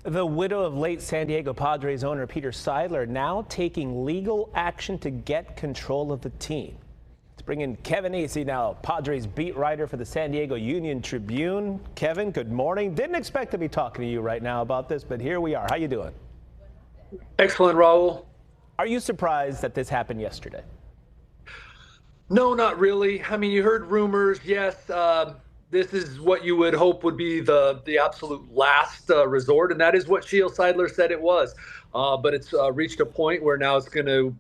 The widow of late San Diego Padres owner Peter Seidler now taking legal action to get control of the team. Let's bring in Kevin Acee now, Padres beat writer for the San Diego Union-Tribune. Kevin, good morning. Didn't expect to be talking to you right now about this, but here we are. How you doing? Excellent, Raul. Are you surprised that this happened yesterday? No, not really. I mean, you heard rumors. Yes, this is what you would hope would be the absolute last resort, and that is what Sheil Seidler said it was. But it's reached a point where now it's going to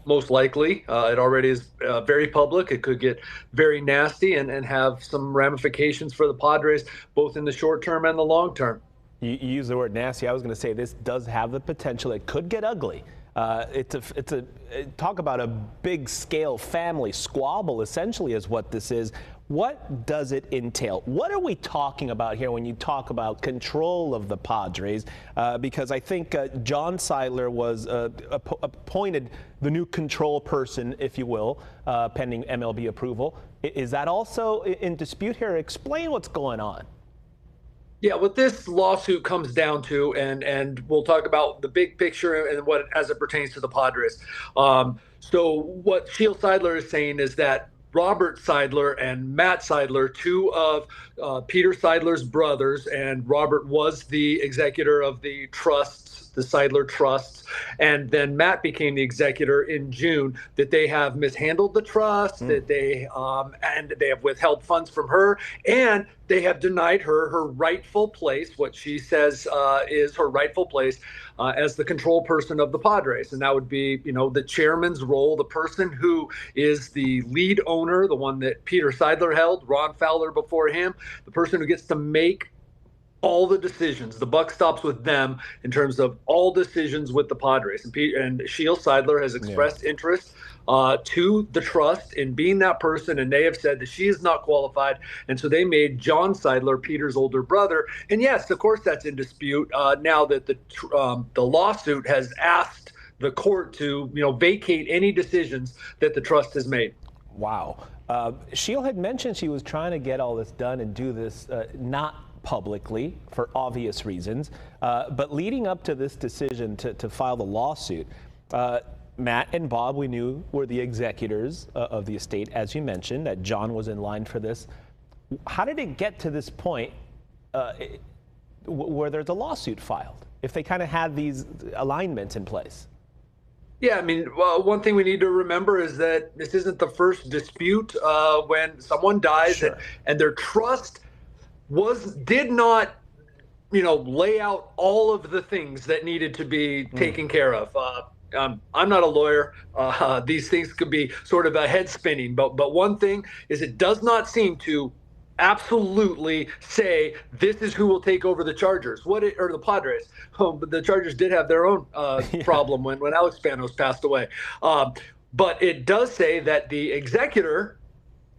most likely, it already is very public. It could get very nasty and have some ramifications for the Padres, both in the short term and the long term. You use the word nasty. I was going to say this does have the potential. It could get ugly. Talk about a big scale family squabble, essentially, is what this is. What does it entail? What are we talking about here when you talk about control of the Padres? Because I think John Seidler was appointed the new control person, if you will, pending MLB approval. Is that also in dispute here? Explain what's going on. Yeah, what this lawsuit comes down to, and we'll talk about the big picture and what as it pertains to the Padres. So what Sheil Seidler is saying is that Robert Seidler and Matt Seidler, two of Peter Seidler's brothers, and Robert was the executor of the trusts, the Seidler trusts, and then Matt became the executor in June, that they have mishandled the trust, that they have withheld funds from her, and they have denied her her rightful place, what she says is her rightful place as the control person of the Padres. And that would be, you know, the chairman's role, the person who is the lead owner, the one that Peter Seidler held, Ron Fowler before him, the person who gets to make all the decisions. The buck stops with them in terms of all decisions with the Padres. And Sheil Seidler has expressed interest to the trust in being that person, and they have said that she is not qualified. And so they made John Seidler, Peter's older brother. And yes, of course, that's in dispute now that the lawsuit has asked the court to, you know, vacate any decisions that the trust has made. Wow. Sheil had mentioned she was trying to get all this done and do this not publicly for obvious reasons, but leading up to this decision to file the lawsuit, Matt and Bob, we knew, were the executors of the estate, as you mentioned, that John was in line for this. How did it get to this point where there's a lawsuit filed, if they kind of had these alignments in place? Yeah, I mean, well, one thing we need to remember is that this isn't the first dispute when someone dies. Sure. and their trust did not, you know, lay out all of the things that needed to be taken care of. I'm not a lawyer. These things could be sort of a head spinning, but one thing is it does not seem to absolutely say this is who will take over the Chargers, or the Padres. But the Chargers did have their own problem when Alex Spanos passed away. But it does say that the executor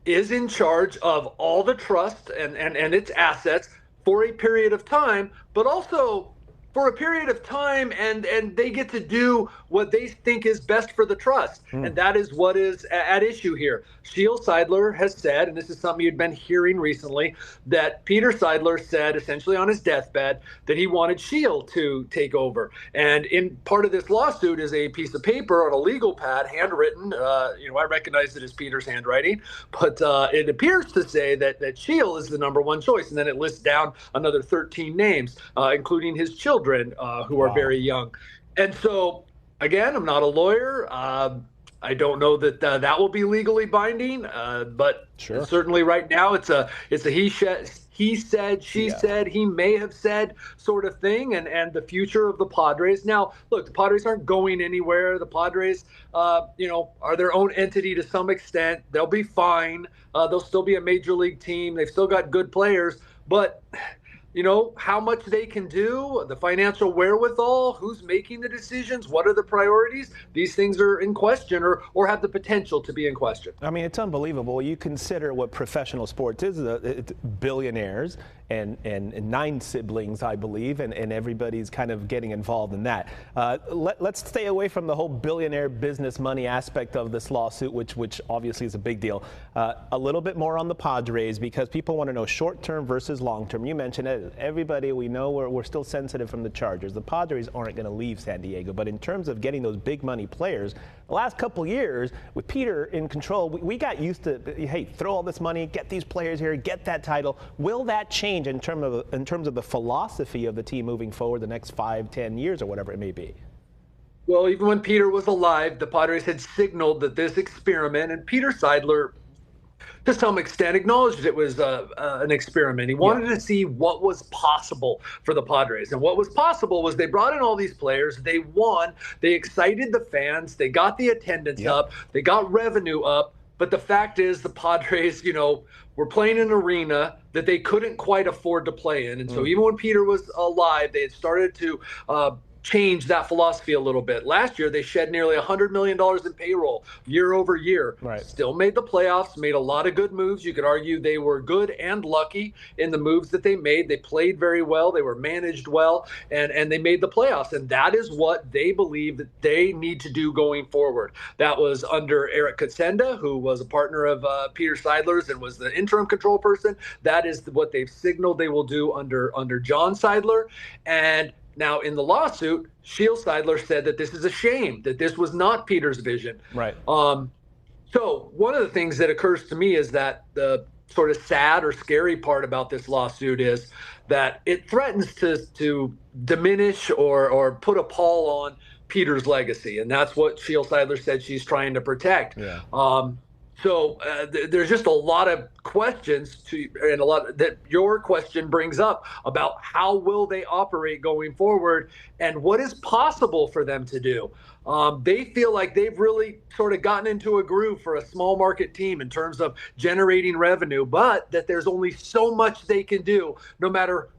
is in charge of all the trust and its assets for a period of time, but also for a period of time, and they get to do what they think is best for the trust. And that is what is at issue here. Sheil Seidler has said, and this is something you'd been hearing recently, that Peter Seidler said essentially on his deathbed that he wanted Sheil to take over. And in part of this lawsuit is a piece of paper on a legal pad, handwritten. You know, I recognize it as Peter's handwriting, but it appears to say that Sheil is the number one choice. And then it lists down another 13 names, including his children, who are very young. And so, again, I'm not a lawyer. I don't know that that will be legally binding, but certainly right now it's a he said, she said, he may have said sort of thing, and the future of the Padres. Now, look, the Padres aren't going anywhere. The Padres, you know, are their own entity to some extent. They'll be fine. They'll still be a major league team. They've still got good players, but you know, how much they can do, the financial wherewithal, who's making the decisions, what are the priorities? These things are in question or have the potential to be in question. I mean, it's unbelievable. You consider what professional sports is, it's billionaires and 9 siblings, I believe, and everybody's kind of getting involved in that. Let's stay away from the whole billionaire business money aspect of this lawsuit, which obviously is a big deal. A little bit more on the Padres, because people want to know short-term versus long-term. You mentioned it. said, everybody, we know we're still sensitive from the Chargers. The Padres aren't going to leave San Diego. But in terms of getting those big money players, the last couple of years with Peter in control, we got used to, hey, throw all this money, get these players here, get that title. Will that change in terms of the philosophy of the team moving forward the next 5, 10 years or whatever it may be? Well, even when Peter was alive, the Padres had signaled that this experiment, and Peter Seidler, to some extent, acknowledged it was an experiment. He wanted to see what was possible for the Padres. And what was possible was they brought in all these players. They won. They excited the fans. They got the attendance up. They got revenue up. But the fact is the Padres, were playing in an arena that they couldn't quite afford to play in. And so even when Peter was alive, they had started to change that philosophy a little bit. Last year, they shed nearly $100 million in payroll year over year. Right. Still made the playoffs, made a lot of good moves. You could argue they were good and lucky in the moves that they made. They played very well. They were managed well, and they made the playoffs. And that is what they believe that they need to do going forward. That was under Eric Kutsenda, who was a partner of Peter Seidler's and was the interim control person. That is what they've signaled they will do under John Seidler. And now, in the lawsuit, Shield Seidler said that this is a shame, that this was not Peter's vision. Right. So one of the things that occurs to me is that the sort of sad or scary part about this lawsuit is that it threatens to diminish or put a pall on Peter's legacy. And that's what Shield Seidler said she's trying to protect. Yeah. So there's just a lot of questions and a lot that your question brings up about how will they operate going forward and what is possible for them to do. They feel like they've really sort of gotten into a groove for a small market team in terms of generating revenue, but that there's only so much they can do, no matter,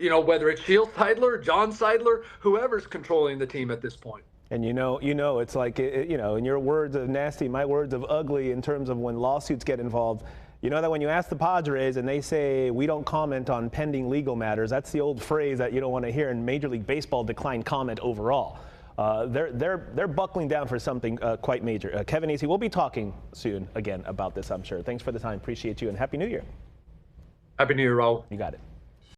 whether it's Shield Seidler, John Seidler, whoever's controlling the team at this point. And it's like, in your words of nasty, my words of ugly, in terms of when lawsuits get involved, that when you ask the Padres and they say, we don't comment on pending legal matters, that's the old phrase that you don't want to hear, and Major League Baseball declined comment overall. They're buckling down for something quite major. Kevin Acee, we'll be talking soon again about this, I'm sure. Thanks for the time. Appreciate you, and Happy New Year. Happy New Year, Raul. You got it.